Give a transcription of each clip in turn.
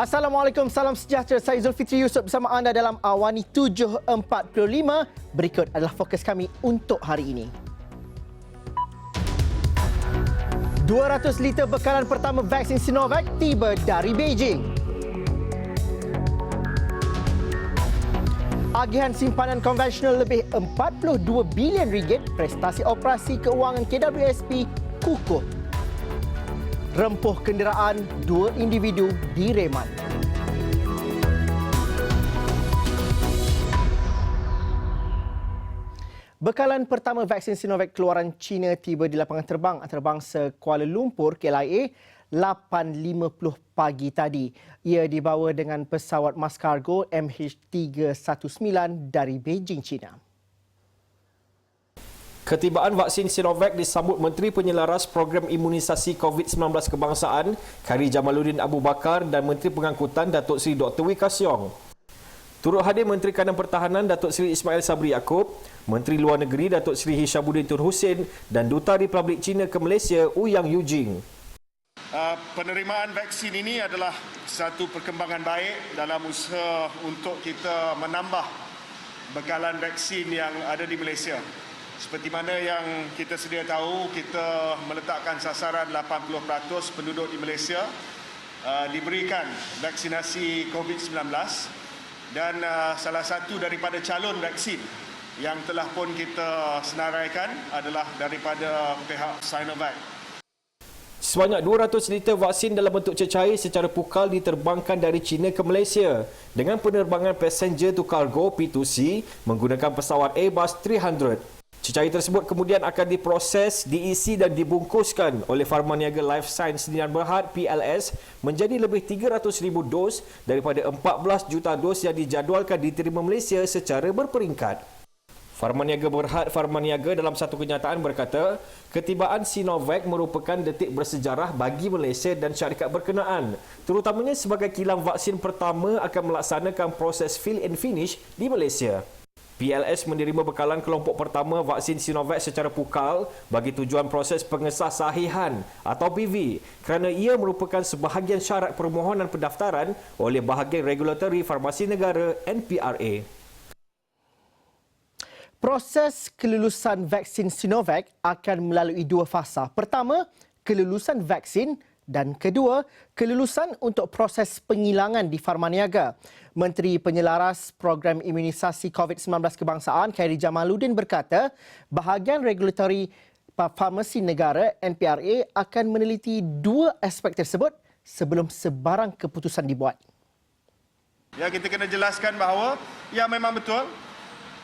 Assalamualaikum, salam sejahtera. Saya Zulfitri Yusof bersama anda dalam Awani 7.45. Berikut adalah fokus kami untuk hari ini. 200 liter bekalan pertama vaksin Sinovac tiba dari Beijing. Agihan simpanan konvensional lebih 42 bilion ringgit, prestasi operasi keuangan KWSP kukuh. Rempuh kenderaan, 2 individu direman. Bekalan pertama vaksin Sinovac keluaran China tiba di lapangan terbang antarabangsa Kuala Lumpur, KLIA, 8.50 pagi tadi. Ia dibawa dengan pesawat Mascargo MH319 dari Beijing, China. Ketibaan vaksin Sinovac disambut Menteri Penyelaras Program Imunisasi COVID-19 Kebangsaan, Khairi Jamaluddin Abu Bakar dan Menteri Pengangkutan Datuk Seri Dr. Wee Ka Siong. Turut hadir Menteri Kanan Pertahanan Datuk Seri Ismail Sabri Yaakob, Menteri Luar Negeri Datuk Seri Hishamuddin Tun Hussein dan Duta Republik China ke Malaysia Ouyang Yujing. Penerimaan vaksin ini adalah satu perkembangan baik dalam usaha untuk kita menambah bekalan vaksin yang ada di Malaysia. Seperti mana yang kita sedia tahu, kita meletakkan sasaran 80% penduduk di Malaysia diberikan vaksinasi COVID-19 dan salah satu daripada calon vaksin yang telah pun kita senaraikan adalah daripada pihak Sinovac. Sebanyak 200 liter vaksin dalam bentuk cecair secara pukal diterbangkan dari China ke Malaysia dengan penerbangan passenger to cargo P2C menggunakan pesawat Airbus 300. Cecair tersebut kemudian akan diproses, diisi dan dibungkuskan oleh Pharmaniaga Life Science Sdn Bhd PLS menjadi lebih 300,000 dos daripada 14 juta dos yang dijadualkan diterima Malaysia secara berperingkat. Pharmaniaga Berhad Pharmaniaga dalam satu kenyataan berkata, ketibaan Sinovac merupakan detik bersejarah bagi Malaysia dan syarikat berkenaan, terutamanya sebagai kilang vaksin pertama akan melaksanakan proses fill and finish di Malaysia. PLS menerima bekalan kelompok pertama vaksin Sinovac secara pukal bagi tujuan proses pengesah sahihan atau PV kerana ia merupakan sebahagian syarat permohonan pendaftaran oleh bahagian regulatori farmasi negara NPRA. Proses kelulusan vaksin Sinovac akan melalui 2 fasa. Pertama, kelulusan vaksin dan kedua, kelulusan untuk proses penghilangan di Pharmaniaga. Menteri Penyelaras Program Imunisasi COVID-19 Kebangsaan Khairi Jamaluddin berkata, bahagian regulatori farmasi negara NPRA akan meneliti 2 aspek tersebut sebelum sebarang keputusan dibuat. Ya, kita kena jelaskan bahawa ya memang betul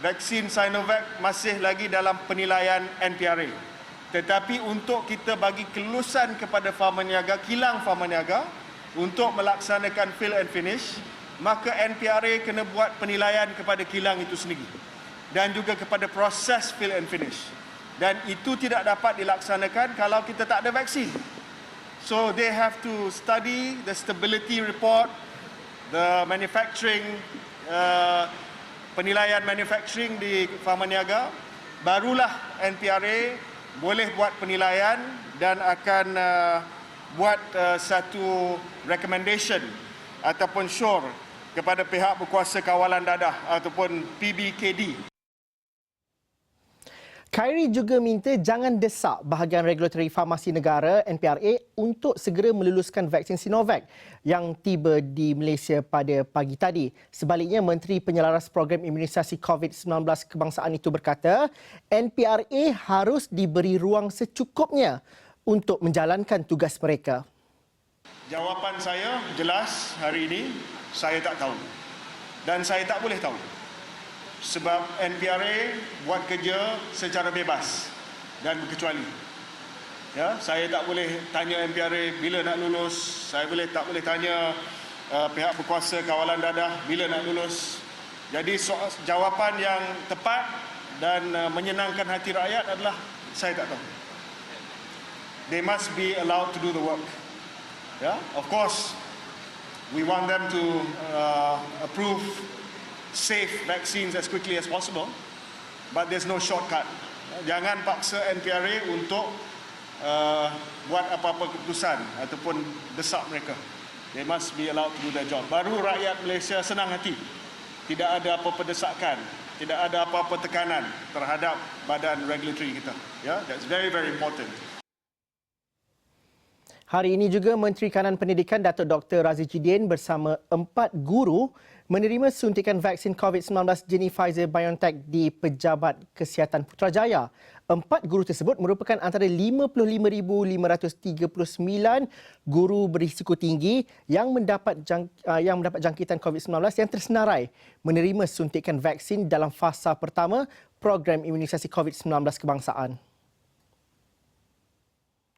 vaksin Sinovac masih lagi dalam penilaian NPRA. Tetapi untuk kita bagi kelulusan kepada Pharmaniaga, kilang Pharmaniaga untuk melaksanakan fill and finish, maka NPRA kena buat penilaian kepada kilang itu sendiri dan juga kepada proses fill and finish. Dan itu tidak dapat dilaksanakan kalau kita tak ada vaksin. So they have to study the stability report, the manufacturing, penilaian manufacturing di Pharmaniaga, barulah NPRA boleh buat penilaian dan akan buat satu recommendation ataupun syur kepada pihak berkuasa kawalan dadah ataupun PBKD. Khairi juga minta jangan desak bahagian regulatori farmasi negara NPRA untuk segera meluluskan vaksin Sinovac yang tiba di Malaysia pada pagi tadi. Sebaliknya, Menteri Penyelaras Program Imunisasi COVID-19 Kebangsaan itu berkata, NPRA harus diberi ruang secukupnya untuk menjalankan tugas mereka. Jawapan saya jelas hari ini, saya tak tahu. Dan saya tak boleh tahu. Sebab NPRA buat kerja secara bebas dan berkecuali. Ya, saya tak boleh tanya NPRA bila nak lulus, saya tak boleh tanya pihak berkuasa kawalan dadah bila nak lulus. Jadi jawapan yang tepat dan menyenangkan hati rakyat adalah saya tak tahu. They must be allowed to do the work. Yeah, of course, we want them to approve safe vaccines as quickly as possible, but there's no shortcut. Jangan paksa NPRA untuk buat apa-apa keputusan ataupun desak mereka. They must be allowed to do their job. Baru rakyat Malaysia senang hati. Tidak ada apa-apa desakan, tidak ada apa-apa tekanan terhadap badan regulatory kita. Ya, that's very, very important. Hari ini juga Menteri Kanan Pendidikan Datuk Dr. Razi Chidin bersama 4 guru menerima suntikan vaksin COVID-19 jenis Pfizer-BioNTech di Pejabat Kesihatan Putrajaya. 4 guru tersebut merupakan antara 55,539 guru berisiko tinggi yang mendapat jangkitan COVID-19 yang tersenarai menerima suntikan vaksin dalam fasa pertama program imunisasi COVID-19 kebangsaan.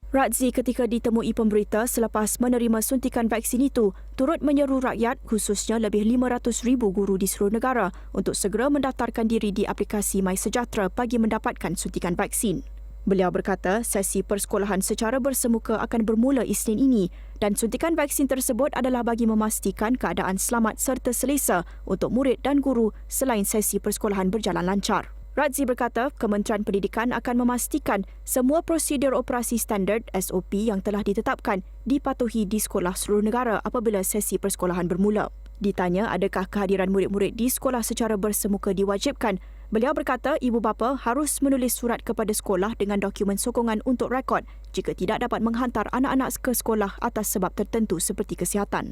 Razi ketika ditemui pemberita selepas menerima suntikan vaksin itu turut menyeru rakyat khususnya lebih 500,000 guru di seluruh negara untuk segera mendaftarkan diri di aplikasi MySejahtera bagi mendapatkan suntikan vaksin. Beliau berkata sesi persekolahan secara bersemuka akan bermula Isnin ini dan suntikan vaksin tersebut adalah bagi memastikan keadaan selamat serta selesa untuk murid dan guru selain sesi persekolahan berjalan lancar. Razi berkata Kementerian Pendidikan akan memastikan semua prosedur operasi standard SOP yang telah ditetapkan dipatuhi di sekolah seluruh negara apabila sesi persekolahan bermula. Ditanya adakah kehadiran murid-murid di sekolah secara bersemuka diwajibkan, beliau berkata ibu bapa harus menulis surat kepada sekolah dengan dokumen sokongan untuk rekod jika tidak dapat menghantar anak-anak ke sekolah atas sebab tertentu seperti kesihatan.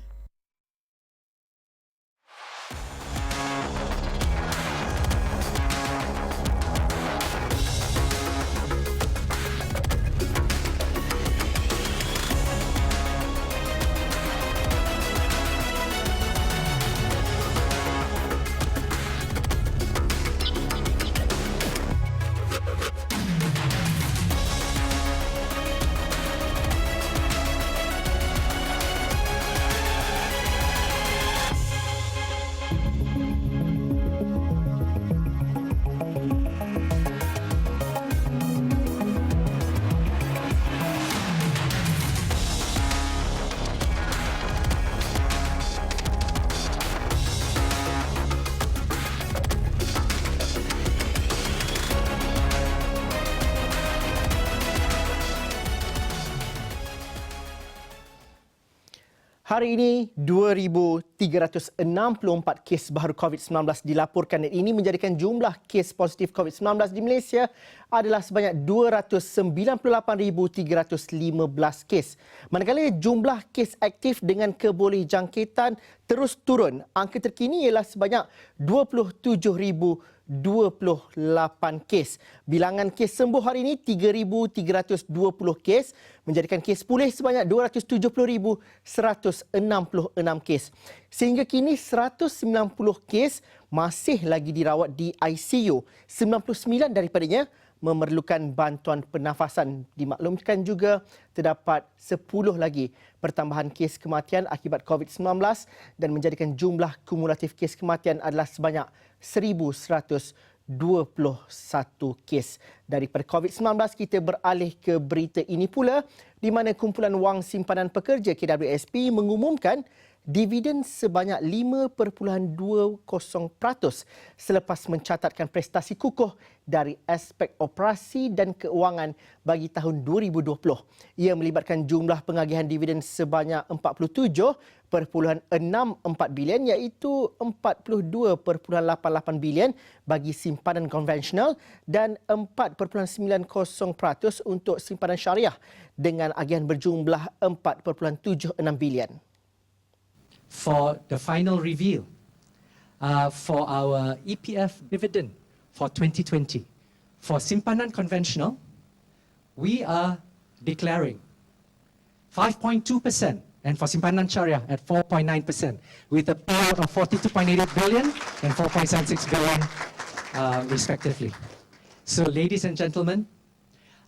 Hari ini, 2,364 kes baru COVID-19 dilaporkan dan ini menjadikan jumlah kes positif COVID-19 di Malaysia adalah sebanyak 298,315 kes. Manakala jumlah kes aktif dengan kebolehjangkitan terus turun. Angka terkini ialah sebanyak 27,028 kes. Bilangan kes sembuh hari ini 3,320 kes menjadikan kes pulih sebanyak 270,166 kes. Sehingga kini 190 kes masih lagi dirawat di ICU. 99 daripadanya memerlukan bantuan pernafasan. Dimaklumkan juga terdapat 10 lagi pertambahan kes kematian akibat COVID-19 dan menjadikan jumlah kumulatif kes kematian adalah sebanyak 1,121 kes. Daripada COVID-19, kita beralih ke berita ini pula di mana Kumpulan Wang Simpanan Pekerja KWSP mengumumkan dividen sebanyak 5.20% selepas mencatatkan prestasi kukuh dari aspek operasi dan keuangan bagi tahun 2020. Ia melibatkan jumlah pengagihan dividen sebanyak 47.64 bilion iaitu 42.88 bilion bagi simpanan konvensional dan 4.90% untuk simpanan syariah dengan agihan berjumlah 4.76 bilion. For the final reveal for our EPF dividend for 2020. For simpanan conventional, we are declaring 5.2% and for simpanan syariah at 4.9% with a payout of 42.88 billion and 4.76 billion respectively. So ladies and gentlemen,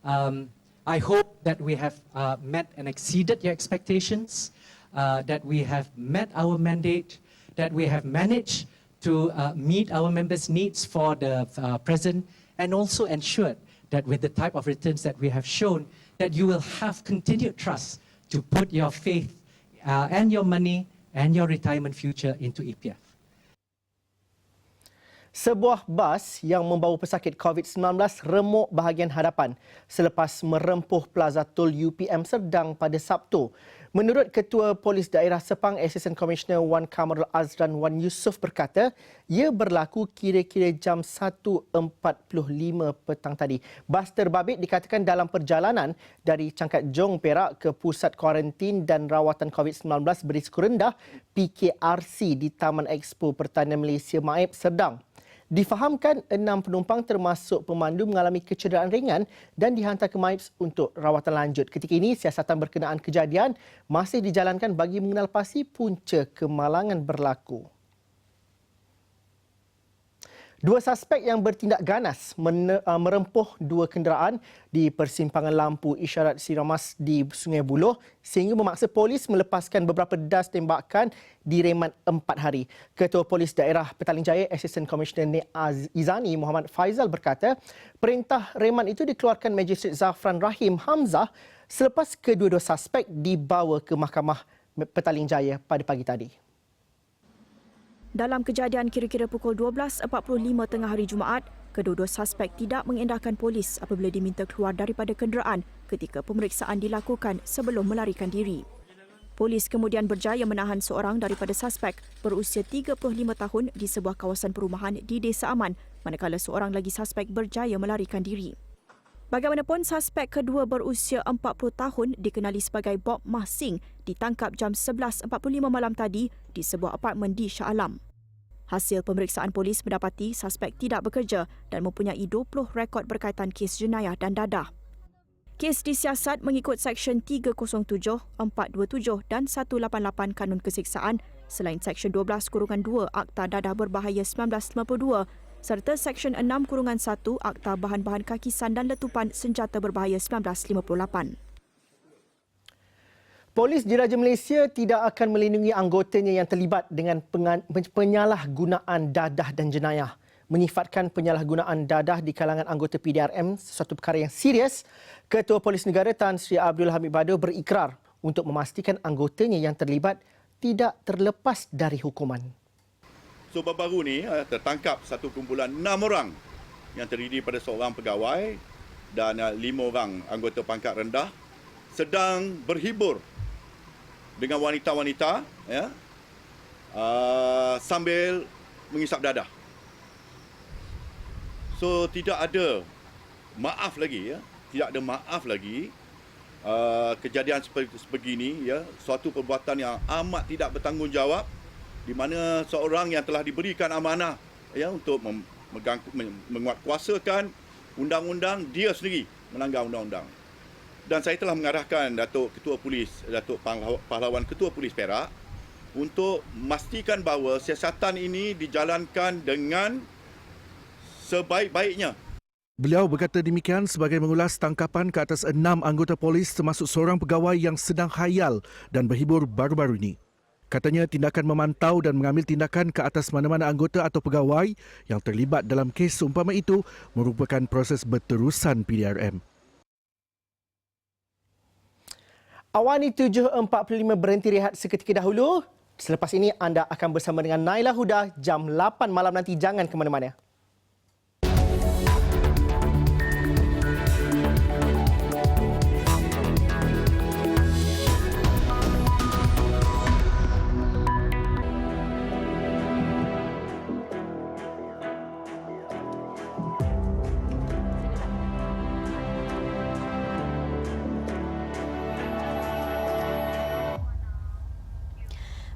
I hope that we have met and exceeded your expectations. That we have met our mandate, that we have managed to meet our members' needs for the present and also ensured that with the type of returns that we have shown, that you will have continued trust to put your faith and your money and your retirement future into EPF. Sebuah bas yang membawa pesakit COVID-19 remuk bahagian hadapan selepas merempuh Plaza Tol UPM Serdang pada Sabtu. Menurut Ketua Polis Daerah Sepang, Assistant Commissioner Wan Kamarul Azlan Wan Yusof berkata, ia berlaku kira-kira jam 1.45 petang tadi. Bas terbabit dikatakan dalam perjalanan dari Cangkat Jong, Perak ke Pusat Kuarantin dan Rawatan COVID-19 berisiko rendah PKRC di Taman Expo Pertanian Malaysia Maib, Serdang. Difahamkan 6 penumpang termasuk pemandu mengalami kecederaan ringan dan dihantar ke MIPS untuk rawatan lanjut. Ketika ini, siasatan berkenaan kejadian masih dijalankan bagi mengenal pasti punca kemalangan berlaku. Dua suspek yang bertindak ganas merempuh dua kenderaan di persimpangan lampu isyarat Siramas di Sungai Buloh sehingga memaksa polis melepaskan beberapa das tembakan di reman 4 hari. Ketua Polis Daerah Petaling Jaya, Assistant Commissioner Nik Izani Muhammad Faizal berkata, perintah reman itu dikeluarkan Magistrate Zafran Rahim Hamzah selepas kedua-dua suspek dibawa ke Mahkamah Petaling Jaya pada pagi tadi. Dalam kejadian kira-kira pukul 12.45 tengah hari Jumaat, kedua-dua suspek tidak mengendahkan polis apabila diminta keluar daripada kenderaan ketika pemeriksaan dilakukan sebelum melarikan diri. Polis kemudian berjaya menahan seorang daripada suspek berusia 35 tahun di sebuah kawasan perumahan di Desa Aman, manakala seorang lagi suspek berjaya melarikan diri. Bagaimanapun, suspek kedua berusia 40 tahun dikenali sebagai Bob Mahsing ditangkap jam 11.45 malam tadi di sebuah apartmen di Shah Alam. Hasil pemeriksaan polis mendapati suspek tidak bekerja dan mempunyai 20 rekod berkaitan kes jenayah dan dadah. Kes disiasat mengikut Seksyen 307, 427 dan 188 Kanun Kesiksaan selain Seksyen 12-2 Akta Dadah Berbahaya 1952 serta Seksyen 6-1 Akta Bahan-Bahan Kakisan dan Letupan Senjata Berbahaya 1958. Polis Diraja Malaysia tidak akan melindungi anggotanya yang terlibat dengan penyalahgunaan dadah dan jenayah. Menyifatkan penyalahgunaan dadah di kalangan anggota PDRM sesuatu perkara yang serius, Ketua Polis Negara Tan Sri Abdul Hamid Badur berikrar untuk memastikan anggotanya yang terlibat tidak terlepas dari hukuman. So baru-baru ni tertangkap satu kumpulan 6 orang yang terdiri pada seorang pegawai dan 5 orang anggota pangkat rendah sedang berhibur dengan wanita-wanita ya, sambil mengisap dadah. So tidak ada maaf lagi ya, tidak ada maaf lagi kejadian seperti sebegini ya, suatu perbuatan yang amat tidak bertanggungjawab di mana seorang yang telah diberikan amanah ya untuk menguatkuasakan undang-undang, dia sendiri melanggar undang-undang. Dan saya telah mengarahkan Datuk Pahlawan Ketua Polis Perak untuk memastikan bahawa siasatan ini dijalankan dengan sebaik-baiknya. Beliau berkata demikian sebagai mengulas tangkapan ke atas 6 anggota polis termasuk seorang pegawai yang sedang khayal dan berhibur baru-baru ini. Katanya tindakan memantau dan mengambil tindakan ke atas mana-mana anggota atau pegawai yang terlibat dalam kes seumpama itu merupakan proses berterusan PDRM. Awani 7.45 berhenti rehat seketika dahulu. Selepas ini anda akan bersama dengan Naila Huda jam 8 malam nanti. Jangan ke mana-mana.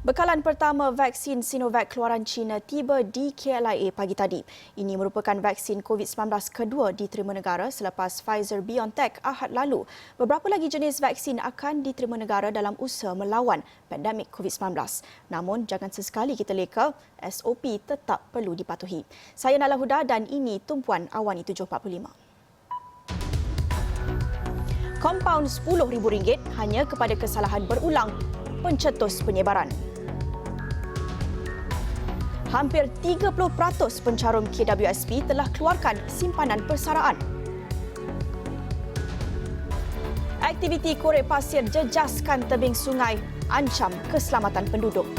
Bekalan pertama vaksin Sinovac keluaran China tiba di KLIA pagi tadi. Ini merupakan vaksin COVID-19 kedua diterima negara selepas Pfizer-BioNTech Ahad lalu. Beberapa lagi jenis vaksin akan diterima negara dalam usaha melawan pandemik COVID-19. Namun, jangan sesekali kita leka, SOP tetap perlu dipatuhi. Saya Nala Huda dan ini tumpuan Awani 745. Kompaun RM10,000 hanya kepada kesalahan berulang pencetus penyebaran. Hampir 30% pencarum KWSP telah keluarkan simpanan persaraan. Aktiviti korek pasir jejaskan tebing sungai ancam keselamatan penduduk.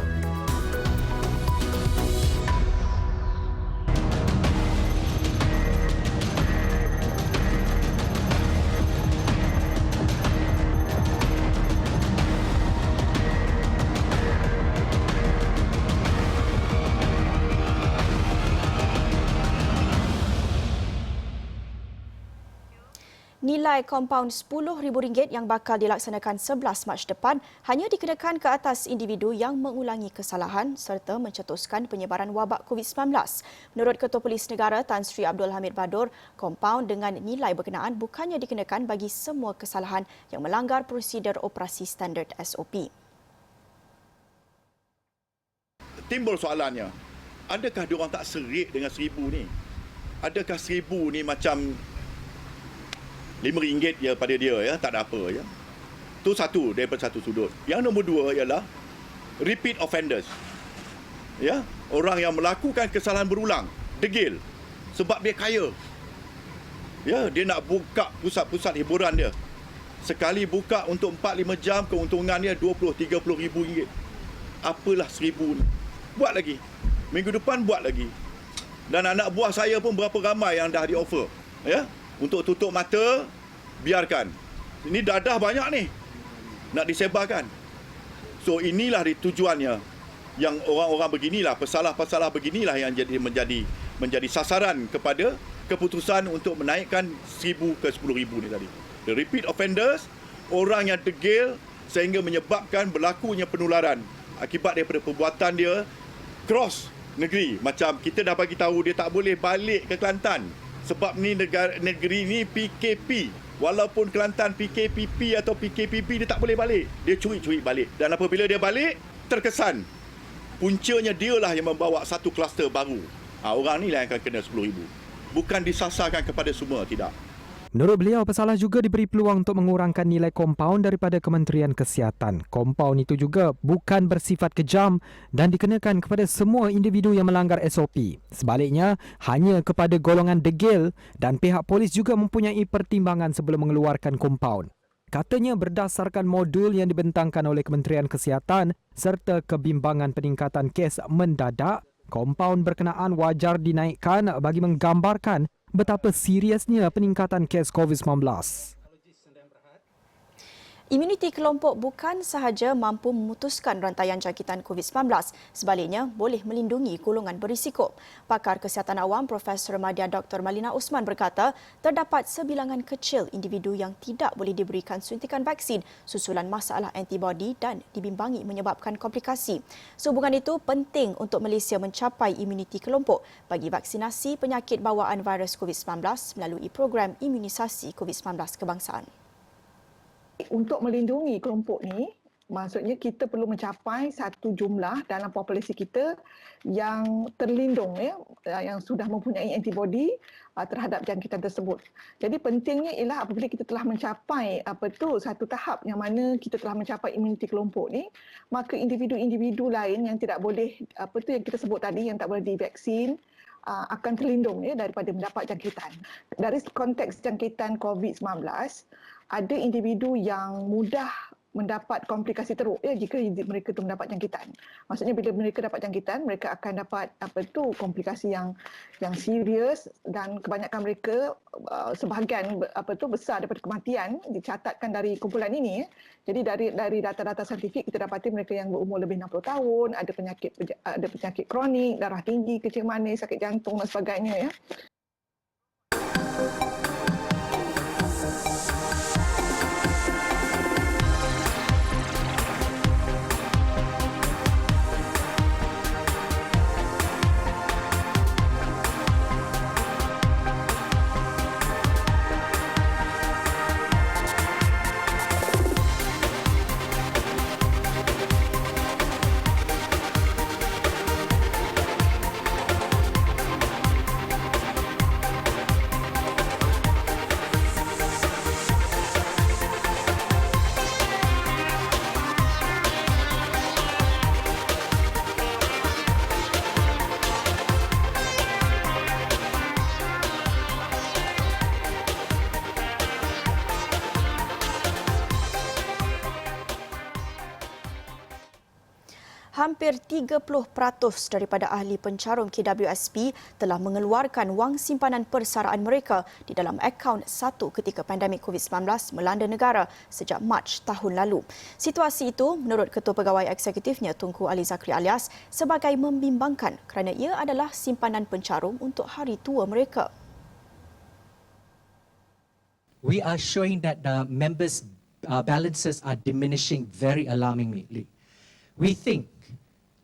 Nilai kompaun RM10,000 yang bakal dilaksanakan 11 Mac depan hanya dikenakan ke atas individu yang mengulangi kesalahan serta mencetuskan penyebaran wabak COVID-19. Menurut Ketua Polis Negara Tan Sri Abdul Hamid Badur, kompaun dengan nilai berkenaan bukannya dikenakan bagi semua kesalahan yang melanggar prosedur operasi standard SOP. Timbul soalannya, adakah diorang tak serik dengan 1,000 ni? Adakah 1,000 ni macam RM5 je pada dia, ya, tak ada apa, ya. Itu satu daripada satu sudut. Yang nombor dua ialah repeat offenders. Ya, orang yang melakukan kesalahan berulang, degil sebab dia kaya. Ya, dia nak buka pusat-pusat hiburan dia. Sekali buka untuk 4-5 jam, keuntungan dia RM20-30 ribu. Apalah 1,000 ni. Buat lagi. Minggu depan buat lagi. Dan anak buah saya pun berapa ramai yang dah di-offer. Ya, untuk tutup mata, biarkan. Ini dadah banyak ni. Nak disebarkan. So inilah tujuannya. Yang orang-orang beginilah, pesalah-pesalah beginilah yang menjadi sasaran kepada keputusan untuk menaikkan 1,000 ke 10,000 ni tadi. The repeat offenders, orang yang degil sehingga menyebabkan berlakunya penularan akibat daripada perbuatan dia cross negeri. Macam kita dah bagi tahu dia tak boleh balik ke Kelantan. Sebab ni negeri ni PKP. Walaupun Kelantan PKPP atau PKPP, dia tak boleh balik. Dia curi-curi balik. Dan apabila dia balik, terkesan. Puncanya dialah yang membawa satu kluster baru. Orang ni lah yang akan kena 10,000. Bukan disasarkan kepada semua, tidak. Menurut beliau, pesalah juga diberi peluang untuk mengurangkan nilai kompaun daripada Kementerian Kesihatan. Kompaun itu juga bukan bersifat kejam dan dikenakan kepada semua individu yang melanggar SOP. Sebaliknya, hanya kepada golongan degil dan pihak polis juga mempunyai pertimbangan sebelum mengeluarkan kompaun. Katanya berdasarkan modul yang dibentangkan oleh Kementerian Kesihatan serta kebimbangan peningkatan kes mendadak, kompaun berkenaan wajar dinaikkan bagi menggambarkan betapa seriusnya peningkatan kes COVID-19. Imuniti kelompok bukan sahaja mampu memutuskan rantaian jangkitan COVID-19, sebaliknya boleh melindungi golongan berisiko. Pakar Kesihatan Awam Profesor Madya Dr. Malina Osman berkata, terdapat sebilangan kecil individu yang tidak boleh diberikan suntikan vaksin susulan masalah antibodi dan dibimbangi menyebabkan komplikasi. Sehubungan itu, penting untuk Malaysia mencapai imuniti kelompok bagi vaksinasi penyakit bawaan virus COVID-19 melalui program imunisasi COVID-19 kebangsaan. Untuk melindungi kelompok ni, maksudnya kita perlu mencapai satu jumlah dalam populasi kita yang terlindung, ya, yang sudah mempunyai antibodi terhadap jangkitan tersebut. Jadi pentingnya ialah apabila kita telah mencapai satu tahap yang mana kita telah mencapai imuniti kelompok ni, maka individu-individu lain yang tidak boleh yang kita sebut tadi, yang tak boleh divaksin, akan terlindung, ya, daripada mendapat jangkitan. Dari konteks jangkitan COVID-19, ada individu yang mudah mendapat komplikasi teruk, ya, jika mereka tu mendapat jangkitan. Maksudnya bila mereka dapat jangkitan, mereka akan dapat komplikasi yang serius, dan kebanyakan mereka sebahagian besar daripada kematian dicatatkan dari kumpulan ini, ya. Jadi dari data-data saintifik kita dapati mereka yang berumur lebih 60 tahun, ada penyakit kronik, darah tinggi, kencing manis, sakit jantung dan sebagainya, ya. Hampir 30% daripada ahli pencarum KWSP telah mengeluarkan wang simpanan persaraan mereka di dalam akaun satu ketika pandemik COVID-19 melanda negara sejak Mac tahun lalu. Situasi itu, menurut Ketua Pegawai Eksekutifnya Tunku Ali Zakri Alias, sebagai membimbangkan kerana ia adalah simpanan pencarum untuk hari tua mereka. we are showing that the members' balances are diminishing very alarmingly. We think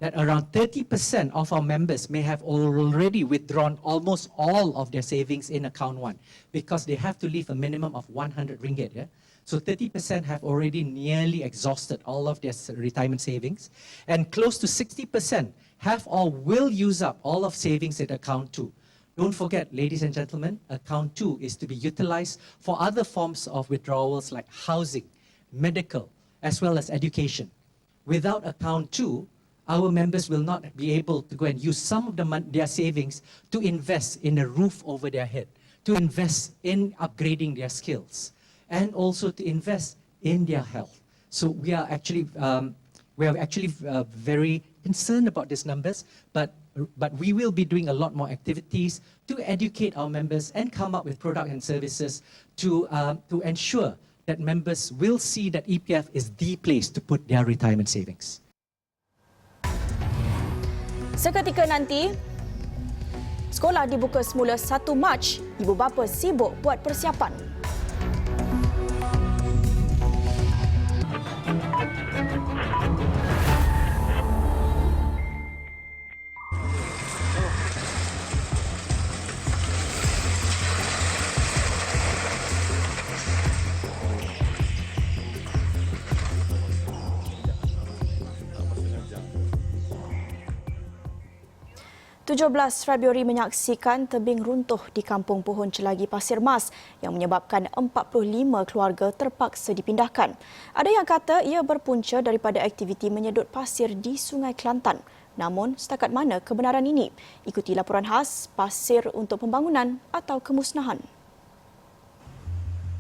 that around 30% of our members may have already withdrawn almost all of their savings in account 1 because they have to leave a minimum of 100 ringgit. Yeah? So 30% have already nearly exhausted all of their retirement savings, and close to 60% have or will use up all of savings in account 2. Don't forget, ladies and gentlemen, account 2 is to be utilized for other forms of withdrawals like housing, medical, as well as education. Without account 2, our members will not be able to go and use some of their savings to invest in a roof over their head, to invest in upgrading their skills, and also to invest in their health. So we are actually very concerned about these numbers, but we will be doing a lot more activities to educate our members and come up with products and services to ensure that members will see that EPF is the place to put their retirement savings. Seketika nanti, sekolah dibuka semula 1 Mac. Ibu bapa sibuk buat persiapan. Februari menyaksikan tebing runtuh di Kampung Pohon Celagi Pasir Mas yang menyebabkan 45 keluarga terpaksa dipindahkan. Ada yang kata ia berpunca daripada aktiviti menyedut pasir di Sungai Kelantan. Namun, setakat mana kebenaran ini? Ikuti laporan khas pasir untuk pembangunan atau kemusnahan.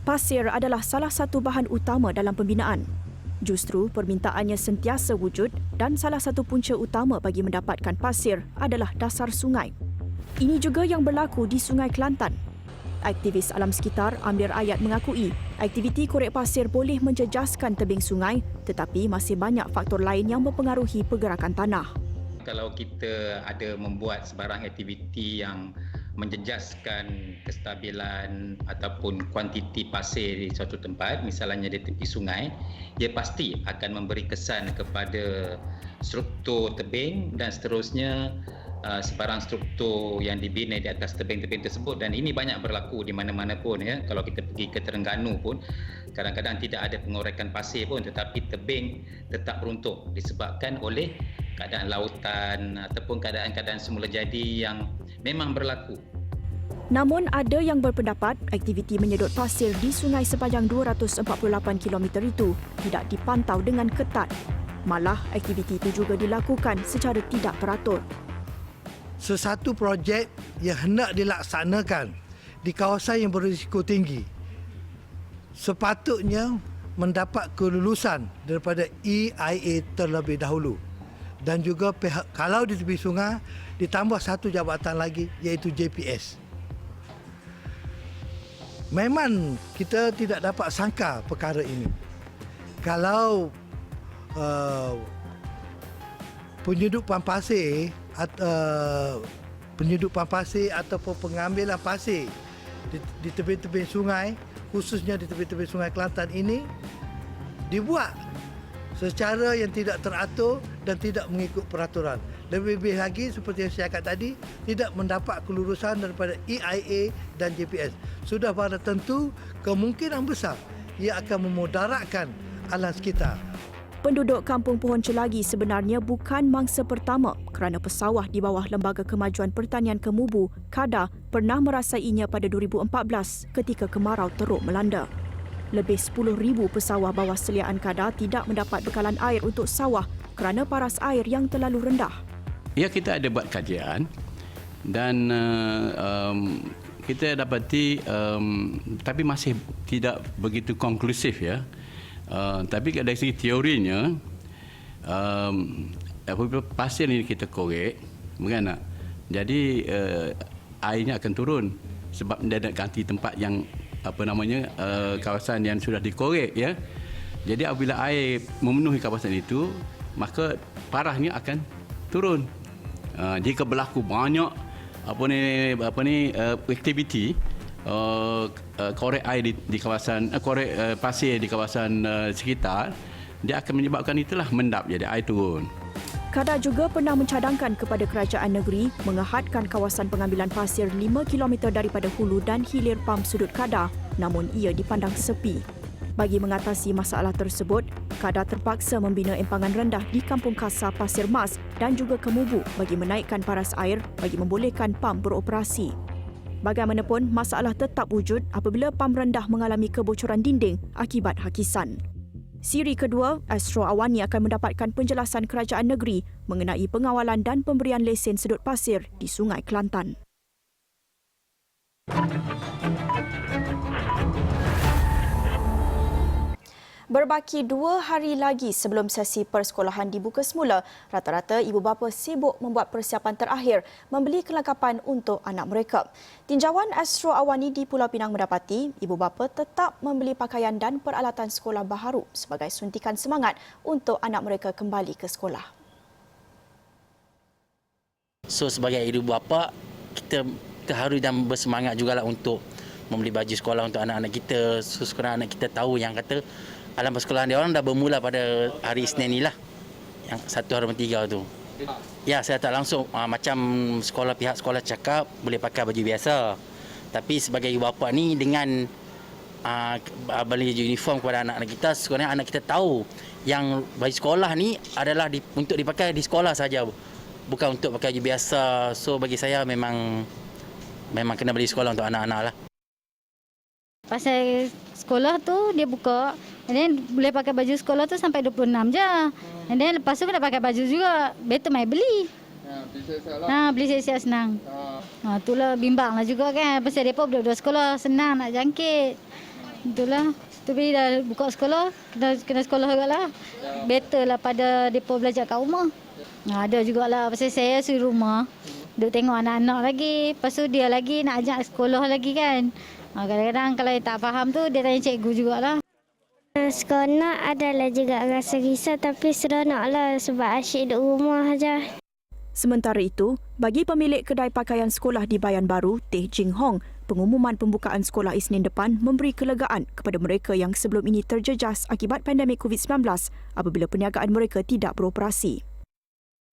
Pasir adalah salah satu bahan utama dalam pembinaan. Justru permintaannya sentiasa wujud dan salah satu punca utama bagi mendapatkan pasir adalah dasar sungai. Ini juga yang berlaku di Sungai Kelantan. Aktivis alam sekitar Amir Ayat mengakui aktiviti korek pasir boleh menjejaskan tebing sungai, tetapi masih banyak faktor lain yang mempengaruhi pergerakan tanah. Kalau kita ada membuat sebarang aktiviti yang menjejaskan kestabilan ataupun kuantiti pasir di suatu tempat, misalnya di tepi sungai, ia pasti akan memberi kesan kepada struktur tebing dan seterusnya sebarang struktur yang dibina di atas tebing-tebing tersebut. Dan ini banyak berlaku di mana-mana pun. Ya. Kalau kita pergi ke Terengganu pun, kadang-kadang tidak ada pengorekan pasir pun, tetapi tebing tetap runtuh disebabkan oleh keadaan lautan ataupun keadaan-keadaan semula jadi yang memang berlaku. Namun ada yang berpendapat aktiviti menyedot pasir di sungai sepanjang 248 km itu tidak dipantau dengan ketat. Malah aktiviti itu juga dilakukan secara tidak teratur. Sesuatu projek yang hendak dilaksanakan di kawasan yang berisiko tinggi sepatutnya mendapat kelulusan daripada EIA terlebih dahulu. Dan juga kalau di tepi sungai ditambah satu jabatan lagi iaitu JPS. Memang kita tidak dapat sangka perkara ini. Kalau penyedupan pasir ataupun pengambilan pasir di tepi-tepi sungai, khususnya di tepi-tepi Sungai Kelantan ini dibuat secara yang tidak teratur dan tidak mengikut peraturan. Lebih-lebih lagi seperti yang saya kata tadi, tidak mendapat kelulusan daripada EIA dan JPS. Sudah pada tentu kemungkinan besar ia akan memudaratkan alam sekitar. Penduduk Kampung Pohon Celagi sebenarnya bukan mangsa pertama kerana pesawah di bawah Lembaga Kemajuan Pertanian Kemubu, KADA, pernah merasainya pada 2014 ketika kemarau teruk melanda. Lebih 10,000 pesawah bawah seliaan KADA tidak mendapat bekalan air untuk sawah kerana paras air yang terlalu rendah. Ya, kita ada buat kajian dan kita dapati tapi masih tidak begitu konklusif ya. Tapi dari segi teorinya apabila pasir ini kita korek, bagaimana? Jadi airnya akan turun sebab dia nak ganti tempat yang kawasan yang sudah dikorek ya. Jadi apabila air memenuhi kawasan itu, maka parahnya akan turun. Jika berlaku banyak aktiviti korek air di kawasan korek pasir di kawasan sekitar, dia akan menyebabkan itulah mendap, jadi air turun. Kedah juga pernah mencadangkan kepada kerajaan negeri mengehadkan kawasan pengambilan pasir 5 km daripada hulu dan hilir pam sudut Kedah, namun ia dipandang sepi. Bagi mengatasi masalah tersebut, Kedah terpaksa membina empangan rendah di Kampung Kasar Pasir Mas dan juga Kemubu bagi menaikkan paras air bagi membolehkan pam beroperasi. Bagaimanapun, masalah tetap wujud apabila pam rendah mengalami kebocoran dinding akibat hakisan. Siri kedua, Astro Awani akan mendapatkan penjelasan kerajaan negeri mengenai pengawalan dan pemberian lesen sedut pasir di Sungai Kelantan. Berbaki 2 hari lagi sebelum sesi persekolahan dibuka semula, rata-rata ibu bapa sibuk membuat persiapan terakhir membeli kelengkapan untuk anak mereka. Tinjauan Astro Awani di Pulau Pinang mendapati ibu bapa tetap membeli pakaian dan peralatan sekolah baharu sebagai suntikan semangat untuk anak mereka kembali ke sekolah. So sebagai ibu bapa, kita terharu dan bersemangat jugalah untuk membeli baju sekolah untuk anak-anak kita. So sekarang anak kita tahu yang kata alam persekolahan dia orang dah bermula pada hari Isnin ni lah, yang 1/3 tu. Ya, saya tak langsung macam pihak sekolah cakap boleh pakai baju biasa. Tapi sebagai ibu bapa ni dengan beli uniform kepada anak-anak kita, sebenarnya anak kita tahu yang baju sekolah ni adalah untuk dipakai di sekolah saja, bukan untuk pakai baju biasa. So bagi saya memang kena beli sekolah untuk anak-anak lah. Pasal sekolah tu dia buka, and then boleh pakai baju sekolah tu sampai 26 je. And then lepas tu kena pakai baju juga. Better mai beli. Beli siap-siap senang. Itulah bimbang lah juga kan. Pasal mereka budak-budak sekolah senang nak jangkit. Itulah. Tapi dah buka sekolah, kena sekolah juga lah. Better lah pada mereka belajar kat rumah. Ada jugalah. Pasal saya suruh rumah. Duk tengok anak-anak lagi. Lepas tu dia lagi nak ajak sekolah lagi kan. Kadang-kadang kalau tak faham tu dia tanya cikgu jugalah. Seronok adalah juga rasa risau tapi seronoklah sebab asyik duduk rumah saja. Sementara itu, bagi pemilik kedai pakaian sekolah di Bayan Baru, Teh Jing Hong, pengumuman pembukaan sekolah Isnin depan memberi kelegaan kepada mereka yang sebelum ini terjejas akibat pandemik COVID-19 apabila perniagaan mereka tidak beroperasi.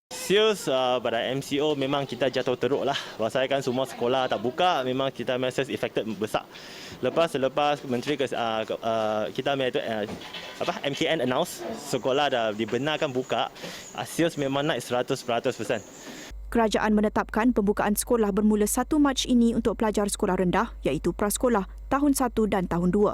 Sales pada MCO memang kita jatuh teruk lah. Pasalkan semua sekolah tak buka, memang kita message affected besar. Selepas menteri kita MKN announce sekolah dah dibenarkan buka, sales memang naik 100%. Kerajaan menetapkan pembukaan sekolah bermula 1 Mac ini untuk pelajar sekolah rendah iaitu prasekolah tahun 1 dan tahun 2.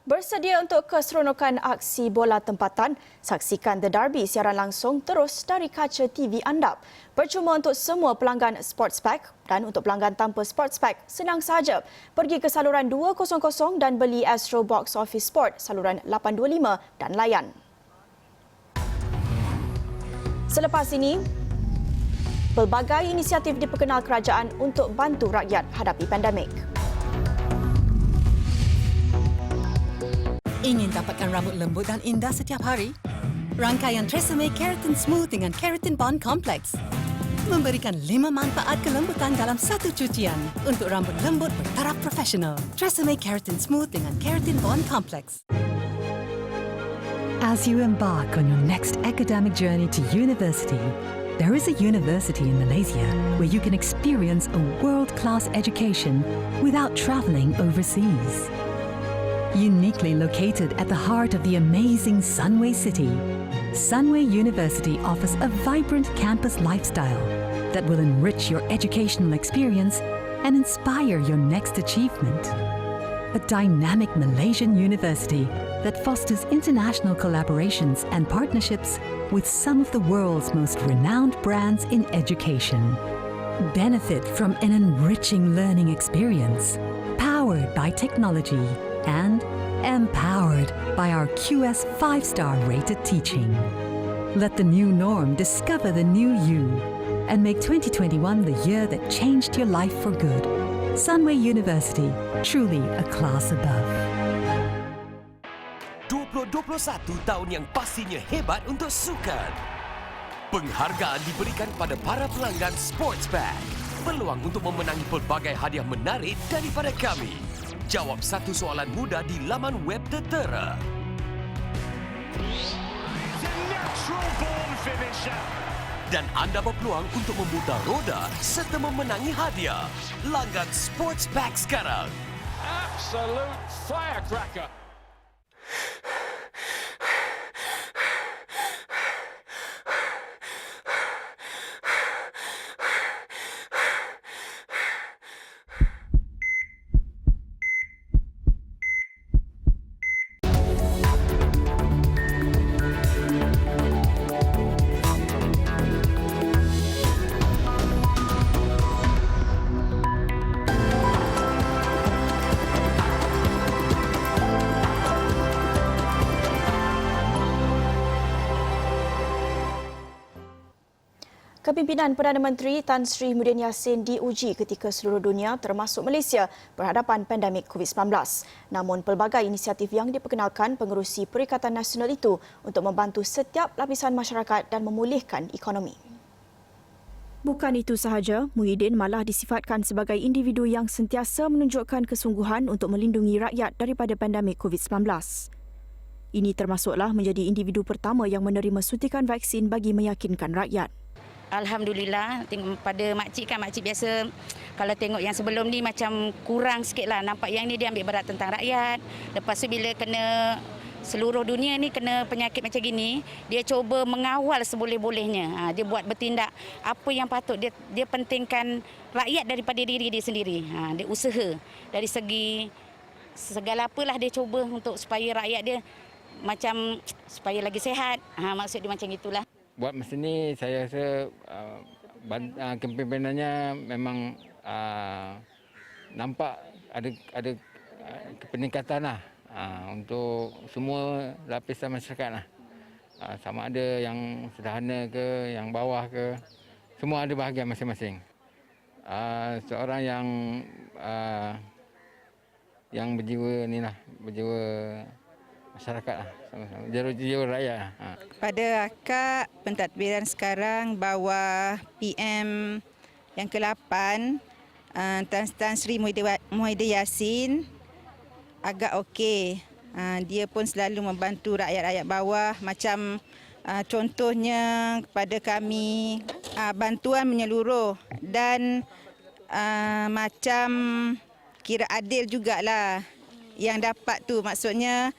Bersedia untuk keseronokan aksi bola tempatan? Saksikan The Derby siaran langsung terus dari kaca TV anda. Percuma untuk semua pelanggan Sports Pack dan untuk pelanggan tanpa Sports Pack, senang sahaja. Pergi ke saluran 200 dan beli Astro Box Office Sport saluran 825 dan layan. Selepas ini, pelbagai inisiatif diperkenal kerajaan untuk bantu rakyat hadapi pandemik. Ingin dapatkan rambut lembut dan indah setiap hari? Rangkaian Tresemme Keratin Smooth dengan Keratin Bond Complex memberikan 5 manfaat kelembutan dalam satu cucian untuk rambut lembut bertaraf profesional. Tresemme Keratin Smooth dengan Keratin Bond Complex. As you embark on your next academic journey to university, there is a university in Malaysia where you can experience a world-class education without travelling overseas. Uniquely located at the heart of the amazing Sunway City, Sunway University offers a vibrant campus lifestyle that will enrich your educational experience and inspire your next achievement. A dynamic Malaysian university that fosters international collaborations and partnerships with some of the world's most renowned brands in education. Benefit from an enriching learning experience, powered by technology and empowered by our QS 5-star rated teaching. Let the new norm discover the new you and make 2021 the year that changed your life for good. Sunway University, truly a class above. 2021 tahun yang pastinya hebat untuk sukan. Penghargaan diberikan pada para pelanggan Sports Pack. peluang untuk memenangi pelbagai hadiah menarik daripada kami. Jawab satu soalan mudah di laman web Tertera. Dan anda berpeluang untuk memutar roda serta memenangi hadiah. Langgan Sports Pack sekarang. Absolute firecracker. Kepimpinan Perdana Menteri Tan Sri Muhyiddin Yassin diuji ketika seluruh dunia termasuk Malaysia berhadapan pandemik COVID-19. Namun pelbagai inisiatif yang diperkenalkan pengerusi Perikatan Nasional itu untuk membantu setiap lapisan masyarakat dan memulihkan ekonomi. Bukan itu sahaja, Muhyiddin malah disifatkan sebagai individu yang sentiasa menunjukkan kesungguhan untuk melindungi rakyat daripada pandemik COVID-19. Ini termasuklah menjadi individu pertama yang menerima suntikan vaksin bagi meyakinkan rakyat. Alhamdulillah, pada makcik kan, makcik biasa kalau tengok yang sebelum ni macam kurang sikit lah. Nampak yang ni dia ambil berat tentang rakyat. Lepas tu bila kena seluruh dunia ni kena penyakit macam gini, dia cuba mengawal seboleh-bolehnya. Dia buat bertindak apa yang patut. Dia pentingkan rakyat daripada diri dia sendiri. Dia usaha dari segi segala apalah dia cuba untuk supaya rakyat dia macam supaya lagi sihat. Maksud dia macam itulah. Buat masa ni saya rasa kepimpinannya memang nampak ada peningkatan lah untuk semua lapisan masyarakat lah. Sama ada yang sederhana ke, yang bawah ke, semua ada bahagian masing-masing. Seorang yang berjiwa ni lah, berjiwa masyarakat lah, jiwa rakyat lah. Pada akak pentadbiran sekarang bawah PM yang ke-8 Tan Sri Muhyiddin Yassin agak okey. Dia pun selalu membantu rakyat-rakyat bawah, macam contohnya kepada kami bantuan menyeluruh dan macam kira adil jugalah yang dapat tu, maksudnya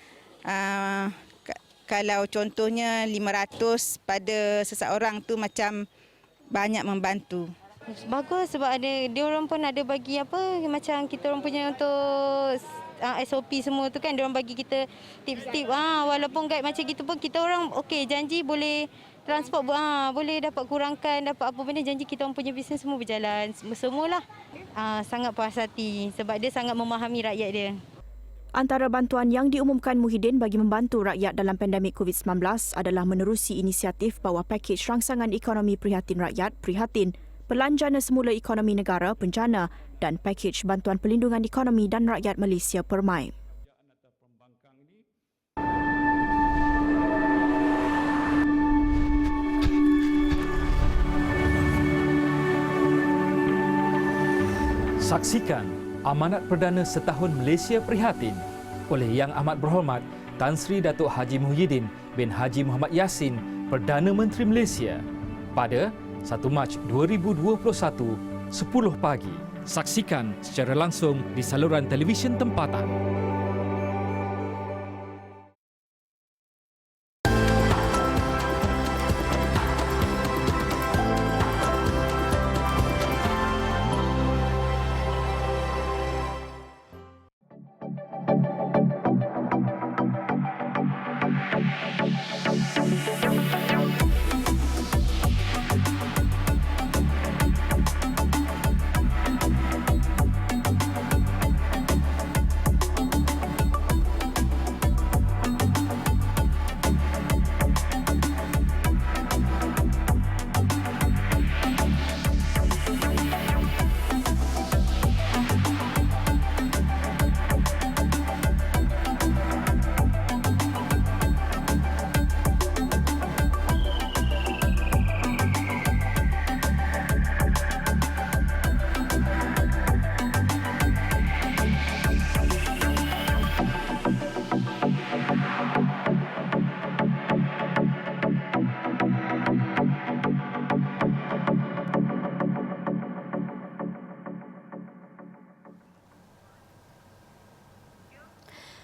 kalau contohnya 500 pada seseorang tu macam banyak membantu. Bagus sebab dia orang pun ada bagi apa macam kita orang punya untuk SOP semua tu kan, dia orang bagi kita tips-tips. Walaupun guide macam gitu pun kita orang okey, janji boleh transport boleh dapat kurangkan, dapat apa benda, janji kita orang punya bisnes semua berjalan. Semualah sangat puas hati sebab dia sangat memahami rakyat dia. Antara bantuan yang diumumkan Muhyiddin bagi membantu rakyat dalam pandemik COVID-19 adalah menerusi inisiatif bawah pakej rangsangan ekonomi Prihatin Rakyat, Prihatin, Pelanjana Semula Ekonomi Negara, Pencana dan pakej bantuan pelindungan ekonomi dan rakyat Malaysia, Permai. Saksikan Amanat Perdana Setahun Malaysia Prihatin oleh Yang Amat Berhormat Tan Sri Datuk Haji Muhyiddin bin Haji Muhammad Yassin, Perdana Menteri Malaysia pada 1 Mac 2021, 10 pagi. Saksikan secara langsung di saluran televisyen tempatan.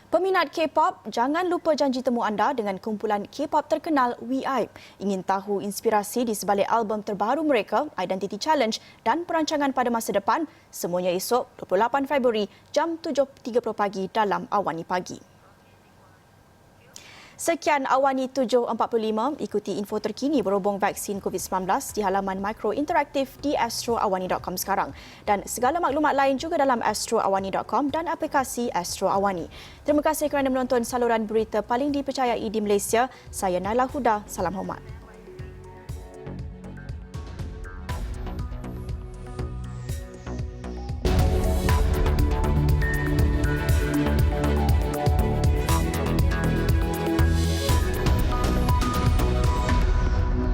Peminat K-pop, jangan lupa janji temu anda dengan kumpulan K-pop terkenal WE-IVE. Ingin tahu inspirasi di sebalik album terbaru mereka, Identity Challenge dan perancangan pada masa depan? Semuanya esok 28 Februari jam 7.30 pagi dalam Awani Pagi. Sekian Awani 7.45, ikuti info terkini berhubung vaksin COVID-19 di halaman Mikro Interaktif di astroawani.com sekarang. Dan segala maklumat lain juga dalam astroawani.com dan aplikasi Astro Awani. Terima kasih kerana menonton saluran berita paling dipercayai di Malaysia. Saya Naila Huda, salam hormat.